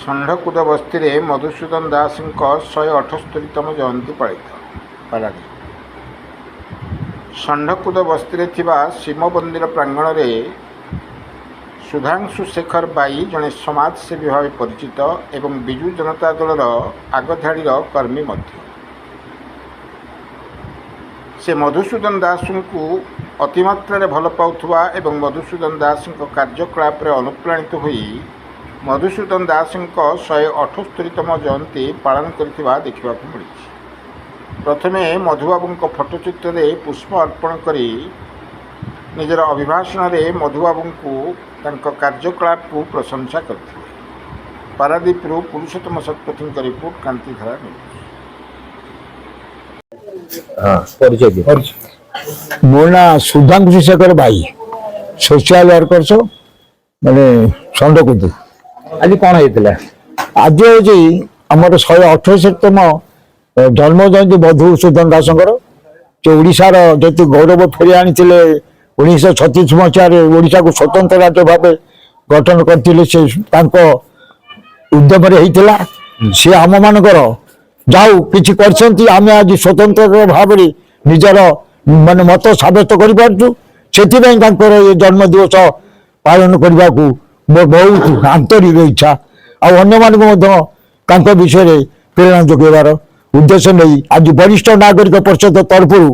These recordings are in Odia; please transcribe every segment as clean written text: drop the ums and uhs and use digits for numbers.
ଷଣ୍ଢକୁଦ ବସ୍ତିରେ ମଧୁସୂଦନ ଦାସଙ୍କ 178ତମ ଜୟନ୍ତୀ ପାଳିତ। ପାରାଦୀପ ଷଣ୍ଢକୁଦ ବସ୍ତିରେ ଥିବା ଶିବ ମନ୍ଦିର ପ୍ରାଙ୍ଗଣରେ ସୁଧାଂଶୁ ଶେଖର ବାଇ ଜଣେ ସମାଜସେବୀ ଭାବେ ପରିଚିତ ଏବଂ ବିଜୁ ଜନତା ଦଳର ଆଗଧାଡ଼ିର କର୍ମୀ ମଧ୍ୟ। ସେ ମଧୁସୂଦନ ଦାସଙ୍କୁ ଅତିମାତ୍ରାରେ ଭଲ ପାଉଥିବା ଏବଂ ମଧୁସୂଦନ ଦାସଙ୍କ କାର୍ଯ୍ୟକଳାପରେ ଅନୁପ୍ରାଣିତ ହୋଇ ମଧୁସୂଦନ ଦାସଙ୍କ 178ତମ ଜୟନ୍ତୀ ପାଳନ କରିଥିବା ଦେଖିବାକୁ ମିଳିଛି। ପ୍ରଥମେ ମଧୁବାବୁଙ୍କ ଫଟୋଚିତ୍ରରେ ପୁଷ୍ପ ଅର୍ପଣ କରି ନିଜର ଅଭିଭାଷଣରେ ମଧୁବାବୁଙ୍କୁ ତାଙ୍କ କାର୍ଯ୍ୟକଳାପକୁ ପ୍ରଶଂସା କରିଥିଲେ। ପାରାଦୀପରୁ ପୁରୁଷୋତ୍ତମ ଶତପଥୀଙ୍କ ରିପୋର୍ଟ, କ୍ରାନ୍ତିଧାରା ନ୍ୟୁଜ୍। ମୋ ନା ସୁଧାଂଶୁ ଶେଖର ବାଇ, ସୋସିଆଲ ୱାର୍କର୍ସ ମାନେ ଷଣ୍ଢକୁଦ। ଆଜି କଣ ହେଇଥିଲା? ଆଜି ହଉଛି ଆମର 178ତମ ଜନ୍ମ ଜୟନ୍ତୀ ମଧୁସୂଦନ ଦାସଙ୍କର। ସେ ଓଡ଼ିଶାର ଯେହେତୁ ଗୌରବ ଫେରି ଆଣିଥିଲେ 1936 ମସିହାରେ ଓଡ଼ିଶାକୁ ସ୍ୱତନ୍ତ୍ର ରାଜ୍ୟ ଭାବେ ଗଠନ କରିଥିଲେ। ସେ ତାଙ୍କ ଉଦ୍ୟମରେ ହେଇଥିଲା। ସେ ଆମମାନଙ୍କର ଯାଉ କିଛି କରିଛନ୍ତି, ଆମେ ଆଜି ସ୍ୱତନ୍ତ୍ର ଭାବରେ ନିଜର ମାନେ ମତ ସାବ୍ୟସ୍ତ କରିପାରୁଛୁ। ସେଥିପାଇଁ ତାଙ୍କର ଏ ଜନ୍ମଦିବସ ପାଳନ କରିବାକୁ ମୋର ବହୁତ ଆନ୍ତରିକ ଇଚ୍ଛା, ଆଉ ଅନ୍ୟମାନଙ୍କୁ ମଧ୍ୟ ତାଙ୍କ ବିଷୟରେ ପ୍ରେରଣା ଯୋଗାଇବାର ଉଦ୍ଦେଶ୍ୟ ନେଇ ଆଜି ବରିଷ୍ଠ ନାଗରିକ ପରିଷଦ ତରଫରୁ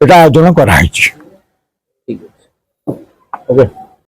এটা আয়োজন করা হয়েছে। ঠিক আছে, ওকে।